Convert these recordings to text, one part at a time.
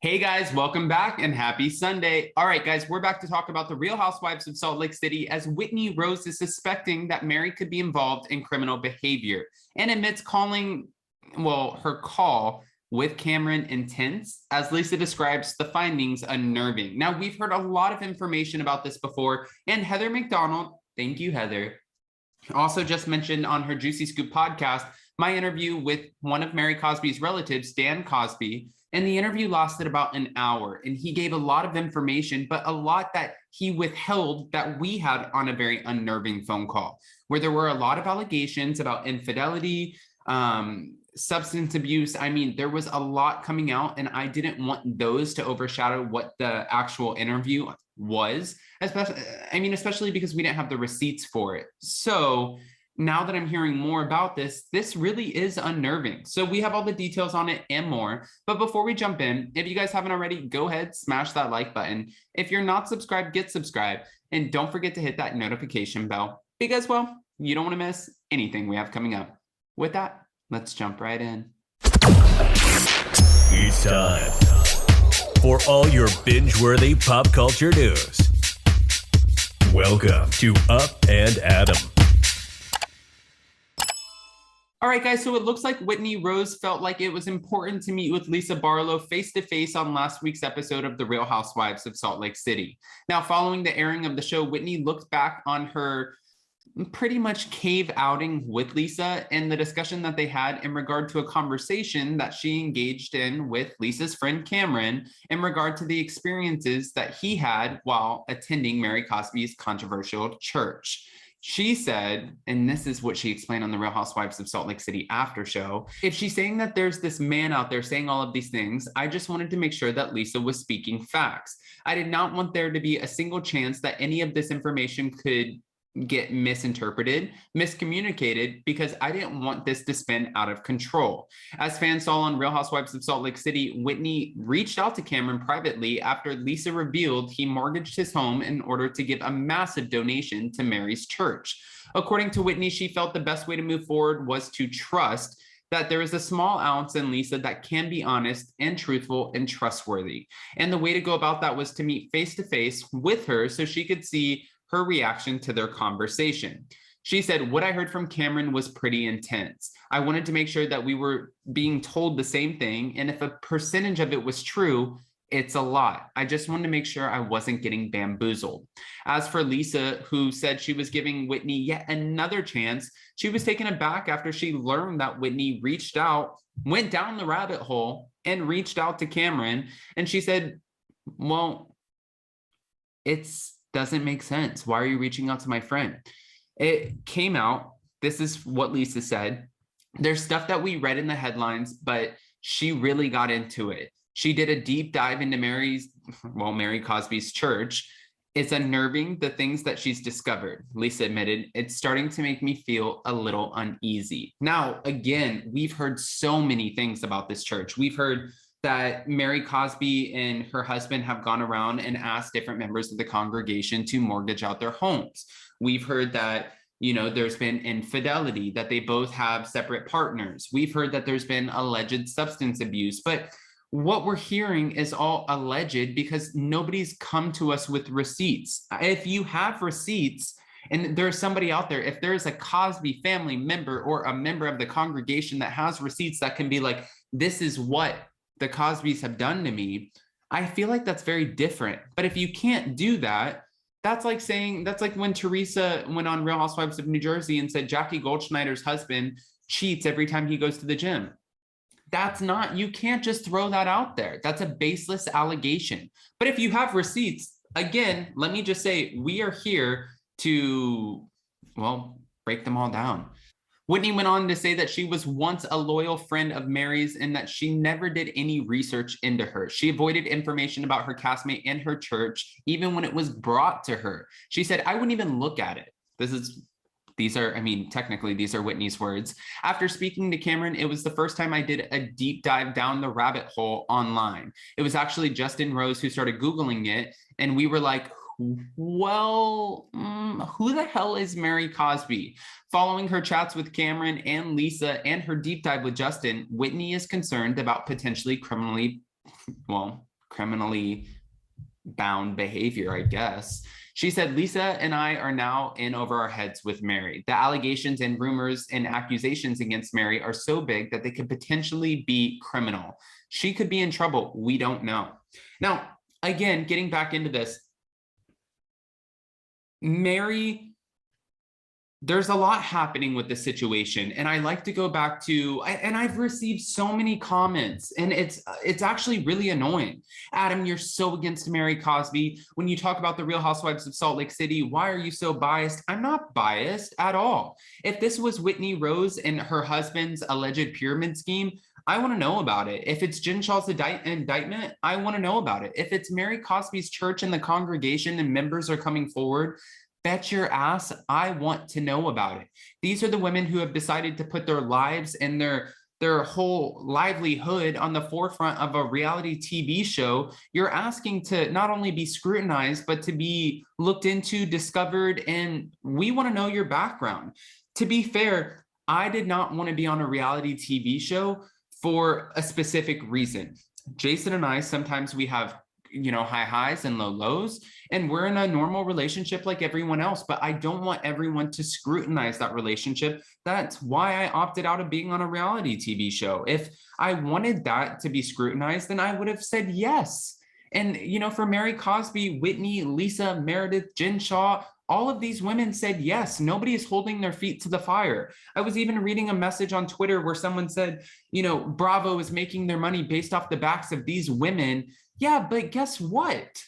Hey guys, welcome back and happy Sunday. All right, guys, we're back to talk about the Real Housewives of Salt Lake City as Whitney Rose is suspecting that Mary could be involved in criminal behavior and admits calling, her call with Cameron intense, as Lisa describes the findings unnerving. Now, we've heard a lot of information about this before, and Heather McDonald, thank you, Heather, also just mentioned on her Juicy Scoop podcast my interview with one of Mary Cosby's relatives, Dan Cosby. And the interview lasted about an hour, and he gave a lot of information, but a lot that he withheld that we had on a very unnerving phone call, where there were a lot of allegations about infidelity, substance abuse. I mean, there was a lot coming out, and I didn't want those to overshadow what the actual interview was, especially because we didn't have the receipts for it. So now that I'm hearing more about this, this really is unnerving. So we have all the details on it and more. But before we jump in, if you guys haven't already, go ahead, smash that like button. If you're not subscribed, get subscribed. And don't forget to hit that notification bell because, well, you don't want to miss anything we have coming up. With that, let's jump right in. It's time for all your binge-worthy pop culture news. Welcome to Up and Adam. All right, guys, so it looks like Whitney Rose felt like it was important to meet with Lisa Barlow face-to-face on last week's episode of The Real Housewives of Salt Lake City. Now, following the airing of the show, Whitney looked back on her pretty much cave outing with Lisa and the discussion that they had in regard to a conversation that she engaged in with Lisa's friend Cameron in regard to the experiences that he had while attending Mary Cosby's controversial church. She said, and this is what she explained on the Real Housewives of Salt Lake City after show, if she's saying that there's this man out there saying all of these things, I just wanted to make sure that Lisa was speaking facts. I did not want there to be a single chance that any of this information could get misinterpreted, miscommunicated, because I didn't want this to spin out of control. As fans saw on Real Housewives of Salt Lake City, Whitney reached out to Cameron privately after Lisa revealed he mortgaged his home in order to give a massive donation to Mary's church. According to Whitney, she felt the best way to move forward was to trust that there is a small ounce in Lisa that can be honest and truthful and trustworthy. And the way to go about that was to meet face-to-face with her so she could see her reaction to their conversation. She said, "What I heard from Cameron was pretty intense. I wanted to make sure that we were being told the same thing. And if a percentage of it was true, it's a lot. I just wanted to make sure I wasn't getting bamboozled." As for Lisa, who said she was giving Whitney yet another chance, she was taken aback after she learned that Whitney went down the rabbit hole and reached out to Cameron. And she said, "Well, it's doesn't make sense. Why are you reaching out to my friend?" It came out. This is what Lisa said. There's stuff that we read in the headlines, but she really got into it. She did a deep dive into Mary Cosby's church. It's unnerving, the things that she's discovered. Lisa admitted, "It's starting to make me feel a little uneasy." Now, again, we've heard so many things about this church. We've heard that Mary Cosby and her husband have gone around and asked different members of the congregation to mortgage out their homes. We've heard that, there's been infidelity, that they both have separate partners. We've heard that there's been alleged substance abuse, but what we're hearing is all alleged because nobody's come to us with receipts. If you have receipts, and there's somebody out there, if there's a Cosby family member or a member of the congregation that has receipts that can be like, this is what the Cosbys have done to me, I feel like that's very different. But if you can't do that, that's like when Teresa went on Real Housewives of New Jersey and said Jackie Goldschneider's husband cheats every time he goes to the gym. You can't just throw that out there. That's a baseless allegation. But if you have receipts, again, let me just say, we are here to, break them all down. Whitney went on to say that she was once a loyal friend of Mary's and that she never did any research into her. She avoided information about her castmate and her church, even when it was brought to her. She said, "I wouldn't even look at it." Technically, these are Whitney's words. After speaking to Cameron, it was the first time I did a deep dive down the rabbit hole online. It was actually Justin Rose who started Googling it, and we were like, who the hell is Mary Cosby? Following her chats with Cameron and Lisa and her deep dive with Justin, Whitney is concerned about potentially criminally bound behavior, I guess. She said, Lisa and I are now in over our heads with Mary. The allegations and rumors and accusations against Mary are so big that they could potentially be criminal. She could be in trouble. We don't know. Now, again, getting back into this, Mary, there's a lot happening with the situation, and I like to go back to, and I've received so many comments, and it's actually really annoying. Adam, you're so against Mary Cosby. When you talk about the Real Housewives of Salt Lake City, why are you so biased? I'm not biased at all. If this was Whitney Rose and her husband's alleged pyramid scheme, I want to know about it. If it's Jen Shah's indictment, I want to know about it. If it's Mary Cosby's church and the congregation and members are coming forward, bet your ass I want to know about it. These are the women who have decided to put their lives and their whole livelihood on the forefront of a reality TV show. You're asking to not only be scrutinized, but to be looked into, discovered, and we want to know your background. To be fair, I did not want to be on a reality TV show for a specific reason. Jason and I, sometimes we have, high highs and low lows, and we're in a normal relationship like everyone else, but I don't want everyone to scrutinize that relationship. That's why I opted out of being on a reality TV show. If I wanted that to be scrutinized, then I would have said yes. And, for Mary Cosby, Whitney, Lisa, Meredith, Jen Shah, all of these women said yes. Nobody is holding their feet to the fire. I was even reading a message on Twitter where someone said, Bravo is making their money based off the backs of these women. Yeah, but guess what?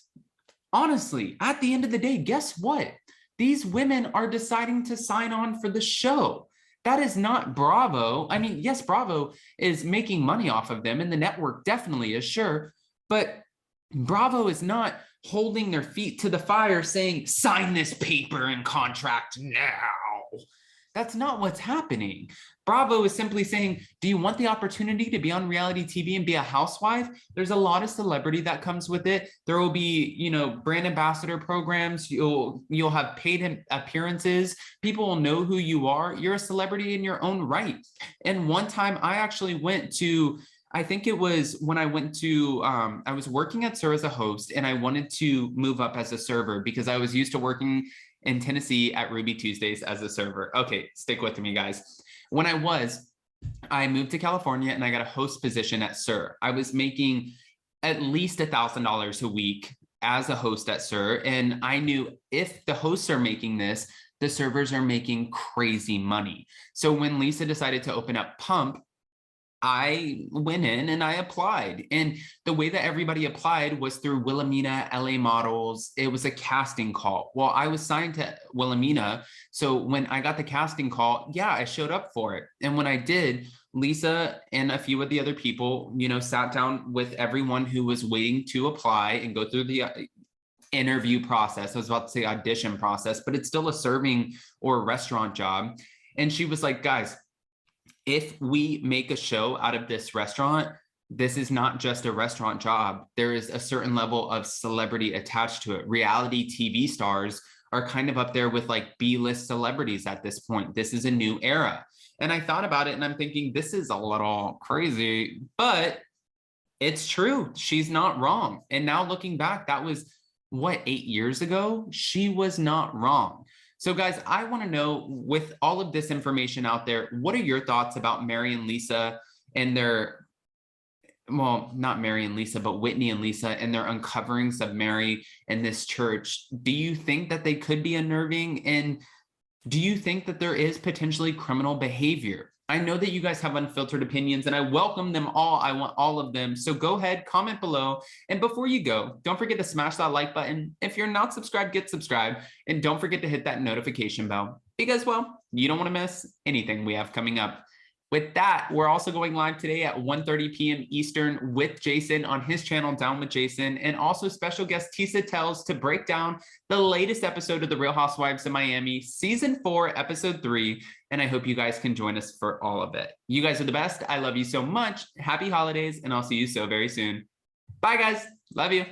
Honestly, at the end of the day, guess what? These women are deciding to sign on for the show. That is not Bravo. I mean, yes, Bravo is making money off of them, and the network definitely is, sure, but Bravo is not holding their feet to the fire saying, sign this paper and contract now. That's not what's happening. Bravo is simply saying, do you want the opportunity to be on reality TV and be a housewife? There's a lot of celebrity that comes with it. There will be, brand ambassador programs. You'll have paid appearances. People will know who you are. You're a celebrity in your own right. And one time I actually went to, I think it was when I went to, I was working at SUR as a host, and I wanted to move up as a server because I was used to working in Tennessee at Ruby Tuesdays as a server. Okay, stick with me, guys. When I moved to California and I got a host position at SUR. I was making at least $1,000 a week as a host at SUR. And I knew if the hosts are making this, the servers are making crazy money. So when Lisa decided to open up Pump, I went in and I applied, and the way that everybody applied was through Wilhelmina, LA Models. It was a casting call. Well, I was signed to Wilhelmina. So when I got the casting call, yeah, I showed up for it. And when I did, Lisa and a few of the other people, sat down with everyone who was waiting to apply and go through the interview process. I was about to say audition process, but it's still a serving or restaurant job. And she was like, guys, if we make a show out of this restaurant, this is not just a restaurant job. There is a certain level of celebrity attached to it. Reality TV stars are kind of up there with like B-list celebrities at this point. This is a new era. And I thought about it and I'm thinking, this is a little crazy, but it's true. She's not wrong. And now looking back, that was what, 8 years ago? She was not wrong. So guys, I want to know, with all of this information out there, what are your thoughts about Mary and Lisa and their, well, not Mary and Lisa, but Whitney and Lisa and their uncoverings of Mary and this church? Do you think that they could be unnerving? And do you think that there is potentially criminal behavior? I know that you guys have unfiltered opinions and I welcome them all. I want all of them. So go ahead, comment below. And before you go, don't forget to smash that like button. If you're not subscribed, get subscribed. And don't forget to hit that notification bell because, well, you don't want to miss anything we have coming up. With that, we're also going live today at 1:30 p.m. Eastern with Jason on his channel, Down with Jason, and also special guest Tisa Tells to break down the latest episode of The Real Housewives of Miami, Season 4, Episode 3, and I hope you guys can join us for all of it. You guys are the best. I love you so much. Happy holidays, and I'll see you so very soon. Bye, guys. Love you.